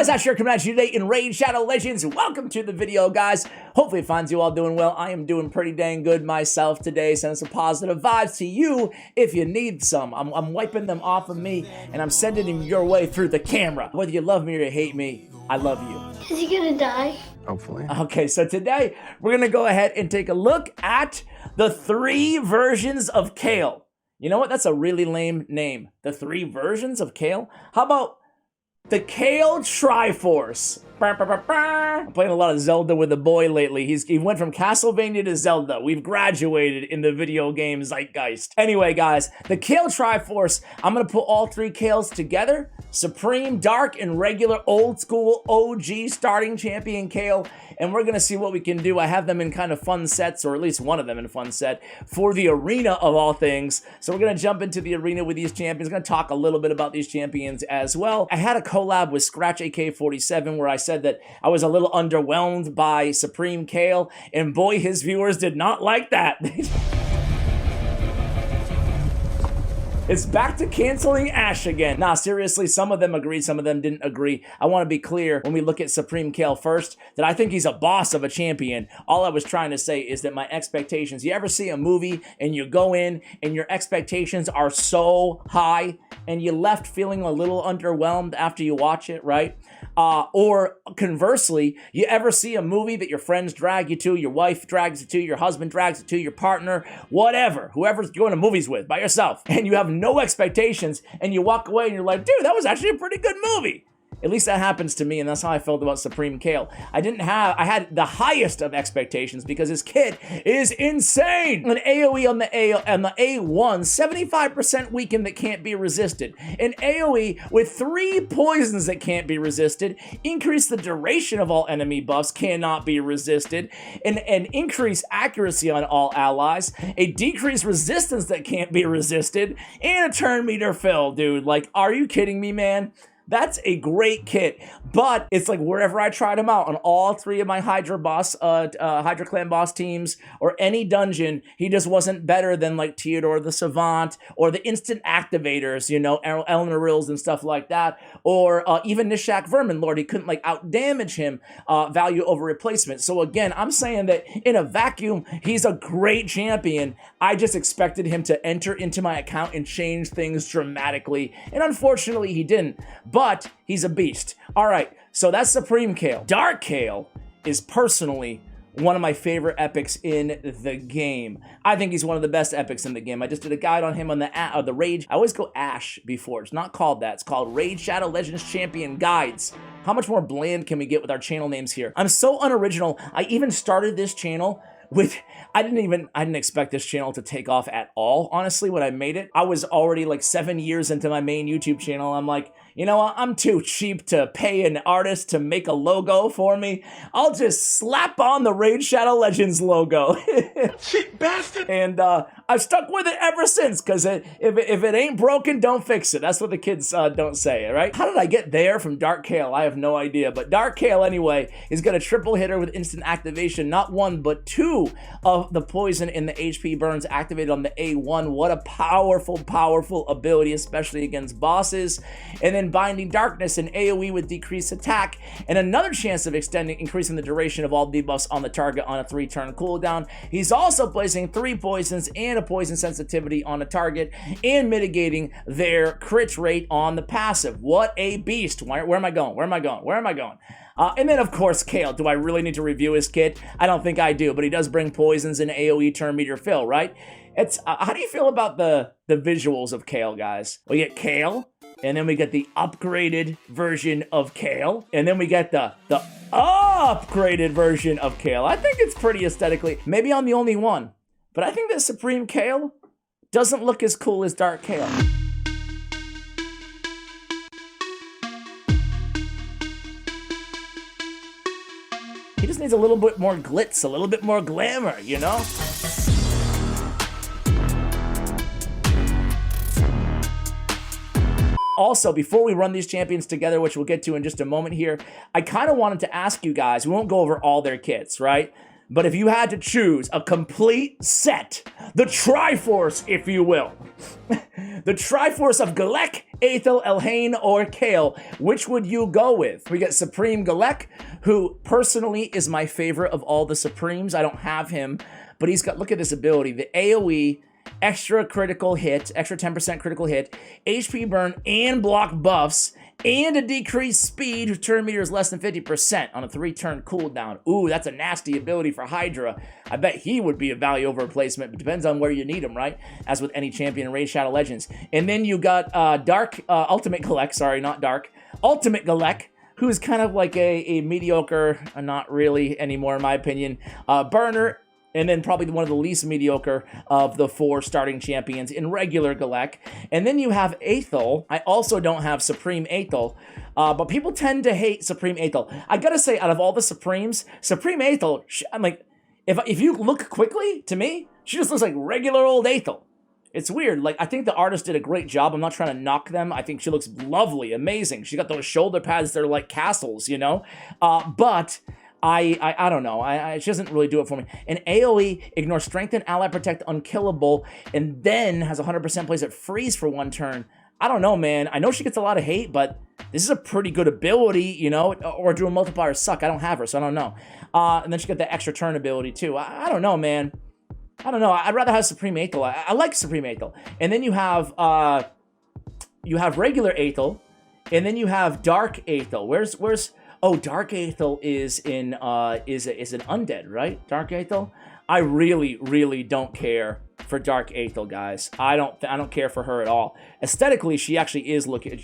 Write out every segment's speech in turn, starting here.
Guys, I'm sure coming at you today in Raid Shadow Legends. Welcome to the video, guys. Hopefully it finds you all doing well. I am doing pretty dang good myself today. Sending some positive vibes to you if you need some. I'm wiping them off of me, and I'm sending them your way through the camera. Whether you love me or you hate me, I love you. Is he gonna die? Hopefully. Okay, so today we're gonna go ahead and take a look at the 3 versions of Kael. You know what? That's a really lame name. The 3 versions of Kael? How about the Kael Triforce? I'm playing a lot of Zelda with the boy lately. He went from Castlevania to Zelda. We've graduated in the video game zeitgeist. Anyway, guys, the Kael Triforce, I'm gonna put all 3 Kaels together. Supreme, Dark, and regular old school OG starting champion Kael. And we're gonna see what we can do. I have them in kind of fun sets, or at least one of them in a fun set, for the arena of all things. So we're gonna jump into the arena with these champions. Gonna talk a little bit about these champions as well. I had a collab with Scratch AK-47 where I said that I was a little underwhelmed by Supreme Kael, and boy, his viewers did not like that. It's back to canceling Ash again. Nah, seriously, some of them agreed, some of them didn't agree. I want to be clear when we look at Supreme Kael first, that I think he's a boss of a champion. All I was trying to say is that my expectations, you ever see a movie and you go in and your expectations are so high and you left feeling a little underwhelmed after you watch it, right? Or conversely, you ever see a movie that your friends drag you to, your wife drags you to, your husband drags you to, your partner, whatever, whoever's going to movies with by yourself, and you have no expectations, and you walk away and you're like, dude, that was actually a pretty good movie. At least that happens to me, and that's how I felt about Supreme Kael. I had the highest of expectations because his kit is insane. An AoE on the A1, 75% weaken that can't be resisted. An AoE with 3 poisons that can't be resisted. Increase the duration of all enemy buffs, cannot be resisted. An increase accuracy on all allies. A decreased resistance that can't be resisted. And a turn meter fill, dude. Like, are you kidding me, man? That's a great kit, but it's like wherever I tried him out on all 3 of my Hydra Clan boss teams or any dungeon, he just wasn't better than like Theodore the Savant or the instant activators, you know, Eleanor Rills and stuff like that, or even Nishak Verminlord. He couldn't like out damage him value over replacement. So again, I'm saying that in a vacuum, he's a great champion. I just expected him to enter into my account and change things dramatically, and unfortunately he didn't. But he's a beast. All right, so that's Supreme Kael. Dark Kael is personally one of my favorite epics in the game. I think he's one of the best epics in the game. I just did a guide on him on the Raid. I always go Ash before. It's not called that. It's called Raid Shadow Legends Champion Guides. How much more bland can we get with our channel names here? I'm so unoriginal. I even started this channel with, I didn't expect this channel to take off at all, honestly, when I made it. I was already like 7 years into my main YouTube channel. I'm like, you know what, I'm too cheap to pay an artist to make a logo for me. I'll just slap on the Raid Shadow Legends logo. Cheap bastard! And I've stuck with it ever since, because if it ain't broken, don't fix it. That's what the kids don't say, right? How did I get there from Dark Kael? I have no idea. But Dark Kael, anyway, is going to triple hit her with instant activation. Not 1, but 2 of the poison in the HP burns activated on the A1. What a powerful, powerful ability, especially against bosses. And then Binding Darkness and AoE with decreased attack, and another chance of increasing the duration of all debuffs on the target on a 3-turn cooldown. He's also placing 3 poisons and a poison sensitivity on a target and mitigating their crit rate on the passive. What a beast. Where am I going? Where am I going? Where am I going? And then, of course, Kael. Do I really need to review his kit? I don't think I do, but he does bring poisons and AoE turn meter fill, right? It's how do you feel about the visuals of Kael, guys? We get Kael, and then we get the upgraded version of Kael, and then we get the upgraded version of Kael. I think it's pretty aesthetically. Maybe I'm the only one, but I think that Supreme Kael doesn't look as cool as Dark Kael. He just needs a little bit more glitz, a little bit more glamour, you know? Also, before we run these champions together, which we'll get to in just a moment here, I kind of wanted to ask you guys, we won't go over all their kits, right? But if you had to choose a complete set, the Triforce, if you will, The Triforce of Galek, Aethel, Elhain, or Kael. Which would you go with? We get Supreme Galek, who personally is my favorite of all the Supremes. I don't have him, but he's got, look at this ability. The AoE, extra critical hit, extra 10% critical hit, HP burn, and block buffs, and a decreased speed whose turn meter is less than 50% on a 3-turn cooldown. Ooh, that's a nasty ability for Hydra. I bet he would be a value over replacement, but depends on where you need him, right? As with any champion in Raid Shadow Legends. And then you got Ultimate Galek, sorry, not Dark. Ultimate Galek, who's kind of like a mediocre, not really anymore in my opinion, burner, and then probably one of the least mediocre of the 4 starting champions in regular Galek. And then you have Aethel. I also don't have Supreme Aethel, but people tend to hate Supreme Aethel. I gotta say, out of all the Supremes, Supreme Aethel, I'm like, if you look quickly, to me, she just looks like regular old Aethel. It's weird. Like, I think the artist did a great job. I'm not trying to knock them. I think she looks lovely, amazing. She got those shoulder pads that are like castles, you know? But I don't know. She doesn't really do it for me. And AoE, ignore Strengthen, Ally Protect, Unkillable, and then has 100% plays at Freeze for 1 turn. I don't know, man. I know she gets a lot of hate, but this is a pretty good ability, you know? Or do a multiplier suck? I don't have her, so I don't know. And then she got the extra turn ability, too. I don't know, man. I don't know. I'd rather have Supreme Aethel. I like Supreme Aethel. And then you have regular Aethel, and then you have Dark Aethel. Where's Oh, Dark Aethel is in is an undead, right? Dark Aethel. I really don't care for Dark Aethel, guys. I don't care for her at all. Aesthetically, she actually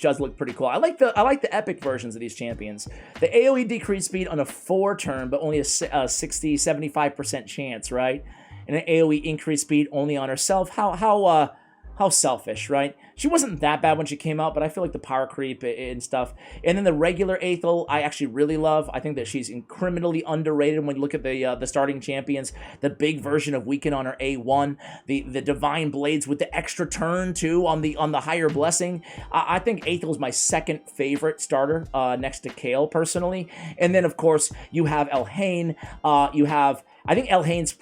does look pretty cool. I like the epic versions of these champions. The AoE decreased speed on a 4-turn, but only a 60-75% chance, right? And an AoE increased speed only on herself. How selfish, right? She wasn't that bad when she came out, but I feel like the power creep and stuff. And then the regular Aethel, I actually really love. I think that she's criminally underrated when you look at the starting champions. The big version of Weaken on her A1, the Divine Blades with the extra turn too on the higher blessing. I think Aethel is my second favorite starter next to Kael personally. And then of course you have Elhain. I think Elhain's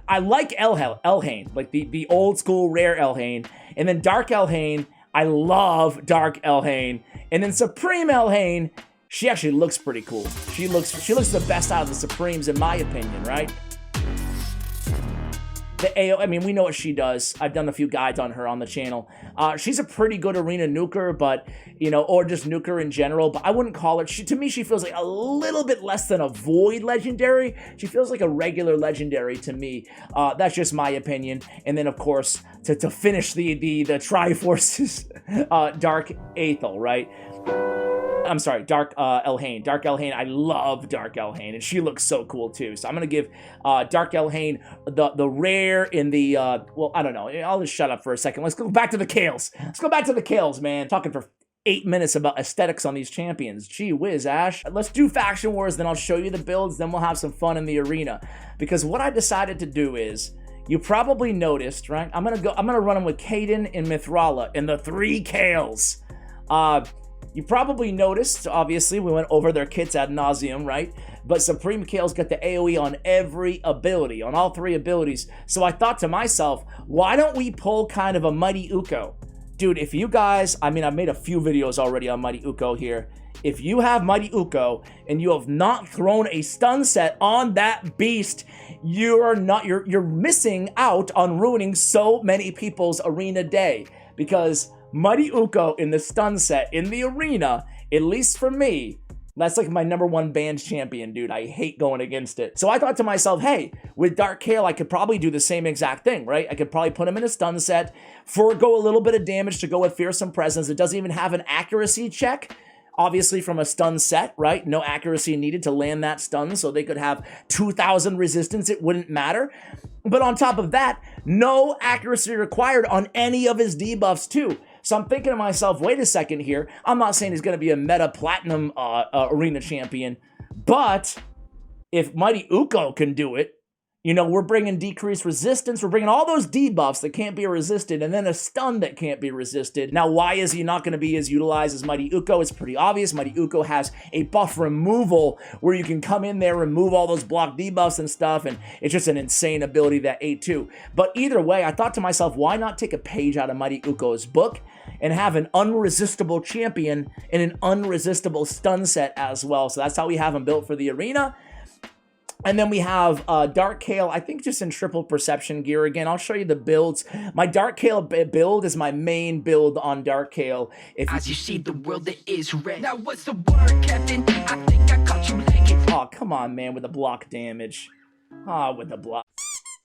I like Elhain, like the old school rare Elhain. And then Dark Elhain, I love Dark Elhain. And then Supreme Elhain, she actually looks pretty cool. She looks the best out of the Supremes in my opinion, right? I mean, we know what she does. I've done a few guides on her on the channel. She's a pretty good arena nuker, but, you know, or just nuker in general, but I wouldn't call her, to me, she feels like a little bit less than a void legendary. She feels like a regular legendary to me. That's just my opinion. And then, of course, to finish the Triforces, Dark Aethel, right? I'm sorry, Dark Elhain. Dark Elhain, I love Dark Elhain, and she looks so cool too. So I'm gonna give Dark Elhain the rare in the well, I don't know. I'll just shut up for a second. Let's go back to the Kaels. Let's go back to the Kaels, man. Talking for 8 minutes about aesthetics on these champions. Gee whiz, Ash. Let's do faction wars, then I'll show you the builds, then we'll have some fun in the arena. Because what I decided to do is, you probably noticed, right? I'm gonna run them with Kaden and Mithrala and the 3 Kaels. You probably noticed, obviously, we went over their kits ad nauseum, right? But Supreme Kael's got the AoE on every ability, on all 3 abilities. So I thought to myself, why don't we pull kind of a Mighty Uko? Dude, if you guys, I mean, I've made a few videos already on Mighty Uko here. If you have Mighty Uko and you have not thrown a stun set on that beast, you're missing out on ruining so many people's arena day. Because Mighty Uko in the stun set in the arena, at least for me, that's like my #1 banned champion, dude. I hate going against it. So I thought to myself, hey, with Dark Kael, I could probably do the same exact thing, right? I could probably put him in a stun set, forego a little bit of damage to go with Fearsome Presence. It doesn't even have an accuracy check. Obviously from a stun set, right? No accuracy needed to land that stun, so they could have 2,000 resistance, it wouldn't matter. But on top of that, no accuracy required on any of his debuffs too. So I'm thinking to myself, wait a second here. I'm not saying he's going to be a meta platinum arena champion, but if Mighty Uko can do it, You know, we're bringing decreased resistance. We're bringing all those debuffs that can't be resisted, and then a stun that can't be resisted. Now, why is he not going to be as utilized as Mighty Uko? It's pretty obvious. Mighty Uko has a buff removal where you can come in there, remove all those block debuffs and stuff, and it's just an insane ability, that 8-2. But either way, I thought to myself, why not take a page out of Mighty Uko's book and have an unresistible champion and an unresistible stun set as well? So that's how we have him built for the arena. And then we have Dark Kael, I think just in triple perception gear again. I'll show you the builds. My Dark Kael build is my main build on Dark Kael. As you see the world that is red. Now what's the word, Captain? I think I caught you lacking. Oh, come on, man, with the block damage. With the block.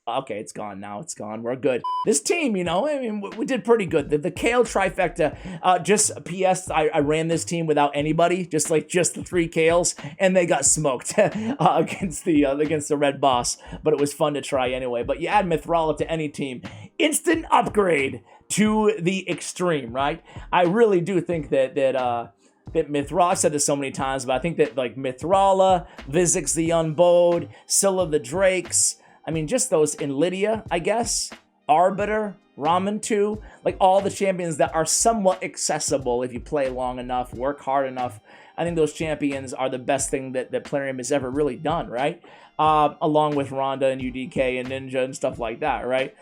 Okay, it's gone now. It's gone. We're good. This team, you know, I mean, we did pretty good. The Kael trifecta, just PS, I ran this team without anybody, just the 3 Kaels, and they got smoked against the red boss. But it was fun to try anyway. But you add Mithrala to any team, instant upgrade to the extreme, right? I really do think that Mithrala, I've said this so many times, but I think that like Mithrala, Vizix the Unbowed, Scylla the Drakes, I mean, just those in Lydia, I guess, Arbiter, Ramen 2, like all the champions that are somewhat accessible if you play long enough, work hard enough. I think those champions are the best thing that Plarium has ever really done, right? Along with Ronda and UDK and Ninja and stuff like that, right?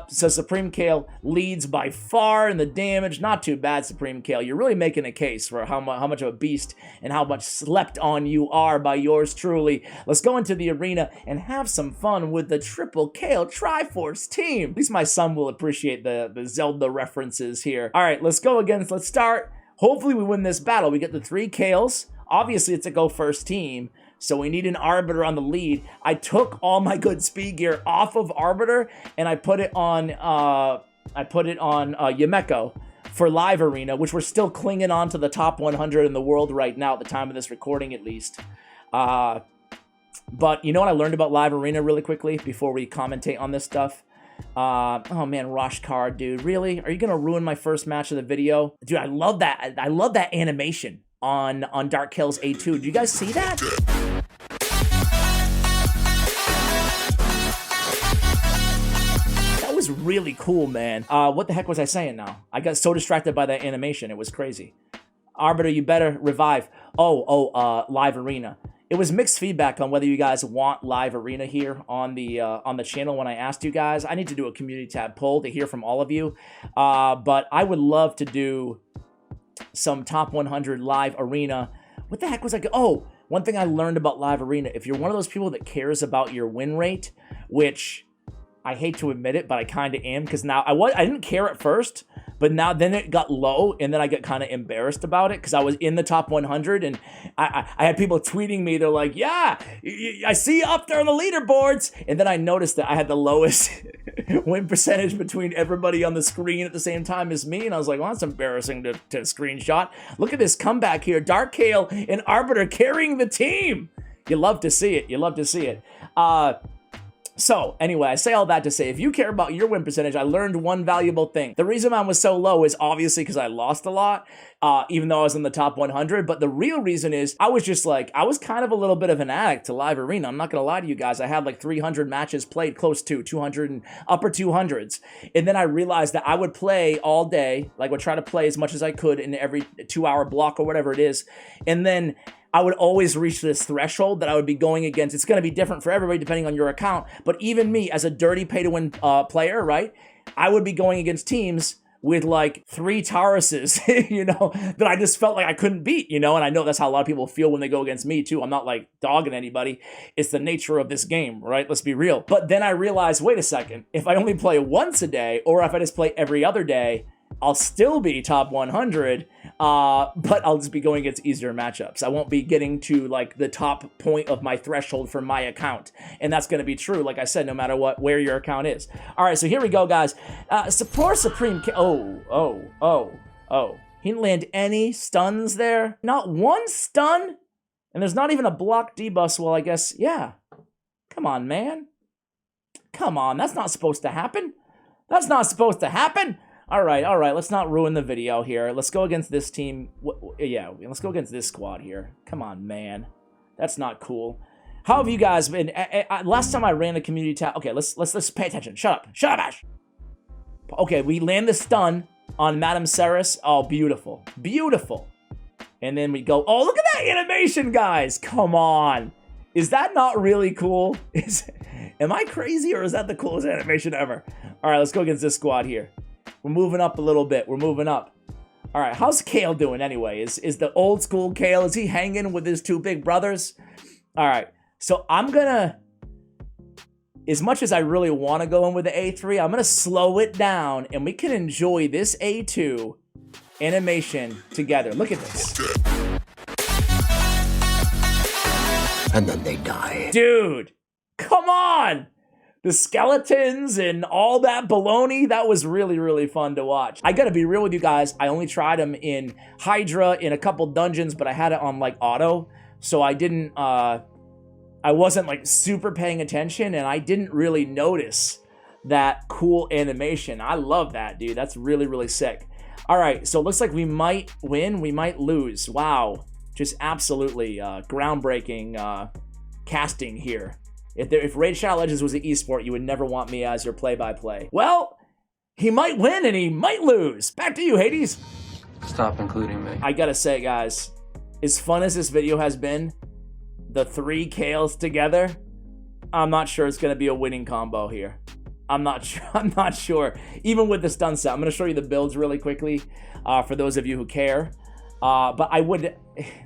So Supreme Kael leads by far in the damage. Not too bad, Supreme Kael. You're really making a case for how much of a beast and how much slept on you are by yours truly. Let's go into the arena and have some fun with the Triple Kael Triforce team. At least my son will appreciate the Zelda references here. All right, let's go again. Let's start. Hopefully we win this battle. We get the 3 Kaels. Obviously, it's a go first team, so we need an Arbiter on the lead. I took all my good speed gear off of Arbiter, and I put it on Yumeko for Live Arena, which we're still clinging on to the top 100 in the world right now at the time of this recording, at least. But you know what I learned about Live Arena really quickly before we commentate on this stuff? Oh man, Roshkar, dude, really? Are you gonna ruin my first match of the video? Dude, I love that. I love that animation on Dark Kael's A2. Do you guys see that? That was really cool, man. What the heck was I saying now? I got so distracted by that animation. It was crazy. Arbiter, you better revive. Live Arena. It was mixed feedback on whether you guys want Live Arena here on the channel when I asked you guys. I need to do a community tab poll to hear from all of you. But I would love to do some top 100 Live Arena. What the heck was I? Oh, one thing I learned about Live Arena. If you're one of those people that cares about your win rate, which I hate to admit it, but I kind of am, because now I didn't care at first, but now then it got low, and then I got kind of embarrassed about it because I was in the top 100, and I had people tweeting me. They're like, "Yeah, I see you up there on the leaderboards," and then I noticed that I had the lowest win percentage between everybody on the screen at the same time as me, and I was like, "Well, that's embarrassing to screenshot." Look at this comeback here: Dark Kael and Arbiter carrying the team. You love to see it. You love to see it. So, anyway, I say all that to say, if you care about your win percentage, I learned one valuable thing. The reason mine was so low is obviously because I lost a lot, even though I was in the top 100, but the real reason is I was just like, I was kind of a little bit of an addict to Live Arena. I'm not going to lie to you guys. I had like 300 matches played, close to 200 and upper 200s. And then I realized that I would play all day, like would try to play as much as I could in every 2-hour block or whatever it is. And then I would always reach this threshold that I would be going against. It's going to be different for everybody depending on your account. But even me, as a dirty pay-to-win player, right, I would be going against teams with like 3 Tauruses, you know, that I just felt like I couldn't beat, you know, and I know that's how a lot of people feel when they go against me too. I'm not like dogging anybody. It's the nature of this game, right? Let's be real. But then I realized, wait a second, if I only play once a day, or if I just play every other day, I'll still be top 100, but I'll just be going against easier matchups. I won't be getting to like the top point of my threshold for my account. And that's going to be true, like I said, no matter where your account is. All right, so here we go, guys. Support Supreme Oh. He didn't land any stuns there. Not one stun? And there's not even a block debuff, well, I guess, yeah. Come on, man. Come on, that's not supposed to happen. That's not supposed to happen. All right, let's not ruin the video here. Let's go against this team. Yeah, let's go against this squad here. Come on, man. That's not cool. How have you guys been? Last time I ran the community tab. Okay, let's pay attention. Shut up, Ash. Okay, we land the stun on Madame Ceres. Oh, beautiful, beautiful. And then we go. Oh, look at that animation, guys! Come on, is that not really cool? Am I crazy, or is that the coolest animation ever? All right, let's go against this squad here. We're moving up a little bit. We're moving up. All right, how's Kael doing anyway? Is the old school Kael? Is he hanging with his two big brothers? All right. So I'm gonna, as much as I really want to go in with the A3, I'm gonna slow it down and we can enjoy this A2 animation together. Look at this. And then they die. Dude, come on. The skeletons and all that baloney, that was really, really fun to watch. I gotta be real with you guys. I only tried them in Hydra in a couple dungeons, but I had it on like auto. So I didn't, I wasn't like super paying attention and I didn't really notice that cool animation. I love that, dude. That's really, really sick. All right, so it looks like we might win, we might lose. Wow, just absolutely groundbreaking casting here. If Raid Shadow Legends was an esport, you would never want me as your play-by-play. Well, he might win and he might lose. Back to you, Hades. Stop including me. I gotta say, guys, as fun as this video has been, the 3 Kaels together, I'm not sure it's going to be a winning combo here. I'm not sure. Even with the stun set, I'm going to show you the builds really quickly for those of you who care. But I would,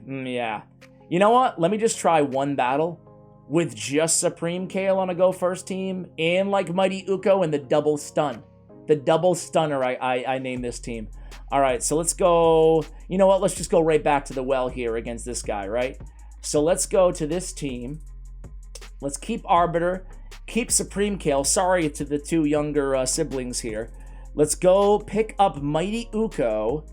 yeah. You know what? Let me just try one battle with just Supreme Kael on a go first team and like Mighty Uko and the double stun. The double stunner, I named this team. All right, so let's go. You know what? Let's just go right back to the well here against this guy, right? So let's go to this team. Let's keep Arbiter, keep Supreme Kael. Sorry to the 2 younger siblings here. Let's go pick up Mighty Uko.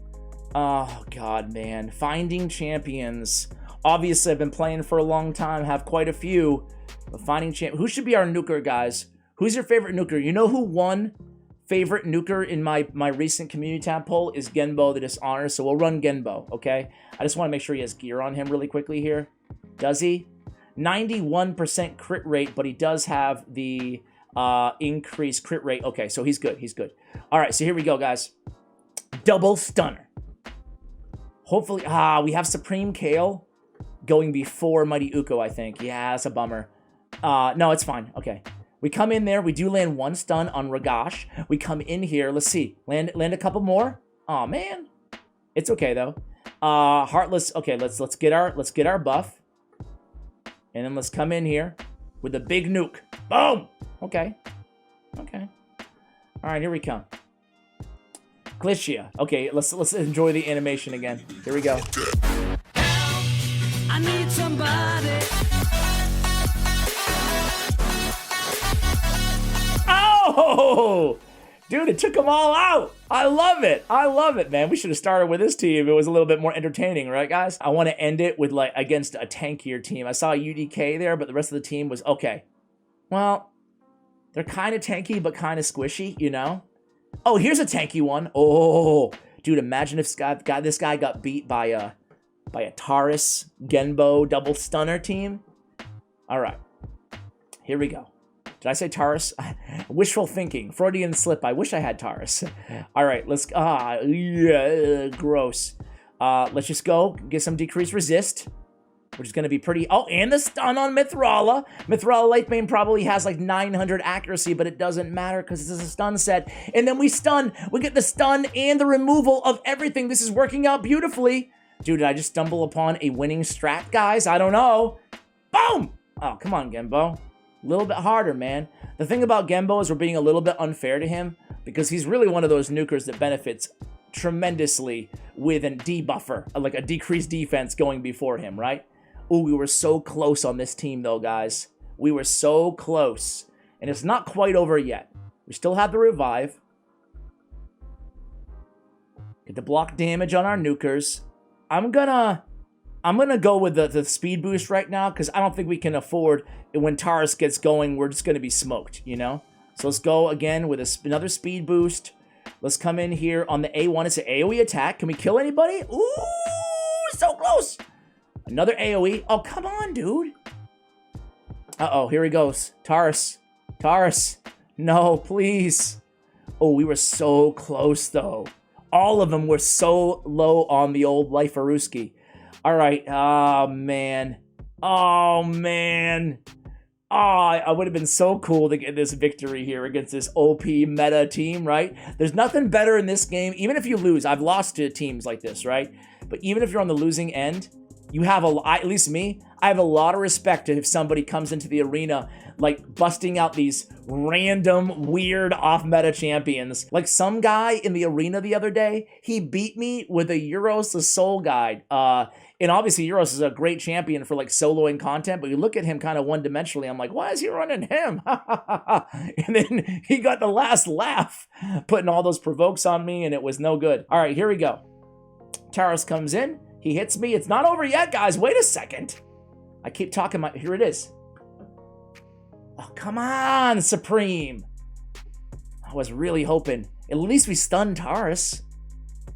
Oh, God, man. Finding champions. Obviously, I've been playing for a long time, have quite a few. But finding champ. Who should be our nuker, guys? Who's your favorite nuker? You know who won favorite nuker in my recent community tab poll is Genbo the Dishonor. So we'll run Genbo, okay? I just want to make sure he has gear on him really quickly here. Does he? 91% crit rate, but he does have the increased crit rate. Okay, so he's good. He's good. All right, so here we go, guys. Double stunner. Hopefully, we have Supreme Kael going before Mighty Uko, I think. Yeah, that's a bummer. No, it's fine. Okay. We come in there. We do land 1 stun on Ragash. We come in here. Let's see. Land a couple more. Oh man. It's okay though. Heartless. Okay, let's get our buff. And then let's come in here with a big nuke. Boom! Okay. Okay. Alright, here we come. Glitchia. Okay, let's enjoy the animation again. Here we go. I need somebody. Oh! Dude, it took them all out. I love it. I love it, man. We should have started with this team. It was a little bit more entertaining, right, guys? I want to end it with, like, against a tankier team. I saw UDK there, but the rest of the team was okay. Well, they're kind of tanky, but kind of squishy, you know? Oh, here's a tanky one. Oh, dude, imagine if this guy got beat by a Taurus Genbo double stunner team. All right, here we go. Did I say Taurus? Wishful thinking. Freudian slip. I wish I had Taurus. All right, let's... yeah, gross. Let's just go get some decreased resist, which is going to be pretty... Oh, and the stun on Mithrala. Mithrala Lightbane probably has like 900 accuracy, but it doesn't matter because this is a stun set. And then we stun. We get the stun and the removal of everything. This is working out beautifully. Dude, did I just stumble upon a winning strat, guys? I don't know. Boom! Oh, come on, Genbo. A little bit harder, man. The thing about Genbo is we're being a little bit unfair to him because he's really one of those nukers that benefits tremendously with a debuffer, like a decreased defense going before him, right? Ooh, we were so close on this team, though, guys. We were so close. And it's not quite over yet. We still have the revive. Get the block damage on our nukers. I'm gonna go with the speed boost right now because I don't think we can afford, when Taurus gets going, we're just going to be smoked, you know? So let's go again with another speed boost. Let's come in here on the A1. It's an AoE attack. Can we kill anybody? Ooh, so close. Another AoE. Oh, come on, dude. Uh-oh, here he goes. Taurus. Taurus. No, please. Oh, we were so close, though. All of them were so low on the old Liferuski. All right. Oh, man. Oh, man. Oh, I would have been so cool to get this victory here against this OP meta team, right? There's nothing better in this game. Even if you lose, I've lost to teams like this, right? But even if you're on the losing end, you have at least me, I have a lot of respect if somebody comes into the arena like busting out these random weird off-meta champions. Like some guy in the arena the other day, he beat me with a Euros the Soul Guide. And obviously Euros is a great champion for like soloing content, but you look at him kind of one-dimensionally, I'm like, why is he running him? And then he got the last laugh, putting all those provokes on me, and it was no good. All right, here we go. Taurus comes in. He hits me. It's not over yet, guys. Wait a second. I keep talking. Here it is. Oh, come on, Supreme. I was really hoping. At least we stunned Taurus.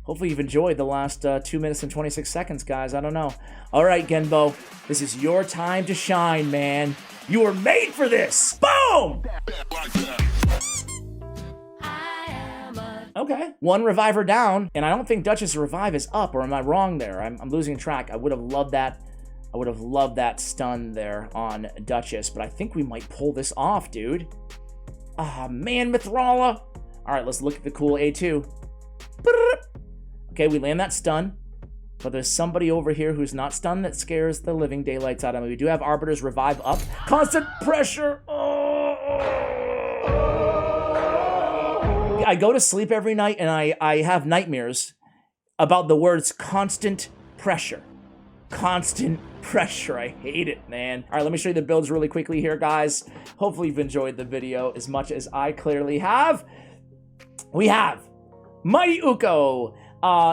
Hopefully you've enjoyed the last 2 minutes and 26 seconds, guys. I don't know. All right, Genbo. This is your time to shine, man. You were made for this. Boom! Okay, one reviver down, and I don't think Duchess Revive is up, or am I wrong there? I'm losing track. I would have loved that. I would have loved that stun there on Duchess, but I think we might pull this off, dude. Ah, man, Mithrala. All right, let's look at the cool A2. Okay, we land that stun, but there's somebody over here who's not stunned that scares the living daylights out of me. We do have Arbiter's Revive up. Constant pressure. I go to sleep every night and I have nightmares about the words constant pressure. Constant pressure. I hate it, man. All right, let me show you the builds really quickly here, guys. Hopefully you've enjoyed the video as much as I clearly have. We have Mighty Uko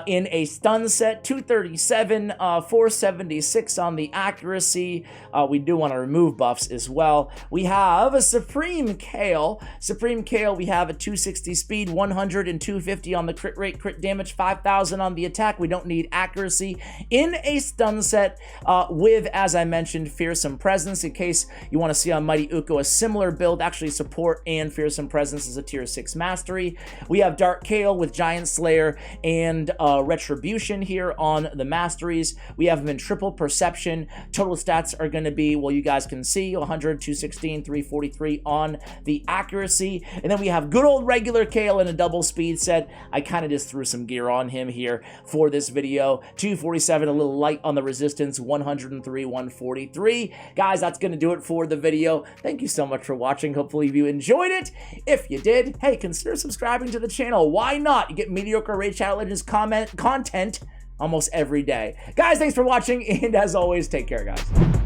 in a stun set, 237, 476 on the accuracy. We do want to remove buffs as well. We have a Supreme Kael. Supreme Kael, we have a 260 speed, 100 and 250 on the crit rate, crit damage, 5,000 on the attack. We don't need accuracy in a stun set with, as I mentioned, Fearsome Presence. In case you want to see on Mighty Uko a similar build, actually support and Fearsome Presence is a tier 6 mastery. We have Dark Kael with Giant Slayer and Retribution here on the masteries. We have him in triple perception. Total stats are going to be, well, you guys can see 100, 216, 343 on the accuracy. And then we have good old regular Kael in a double speed set. I kind of just threw some gear on him here for this video. 247, a little light on the resistance, 103, 143. Guys, that's going to do it for the video. Thank you so much for watching. Hopefully you enjoyed it. If you did, hey, consider subscribing to the channel. Why not? You get mediocre Raid Shadow Legends content almost every day. Guys, thanks for watching, and as always, take care, guys.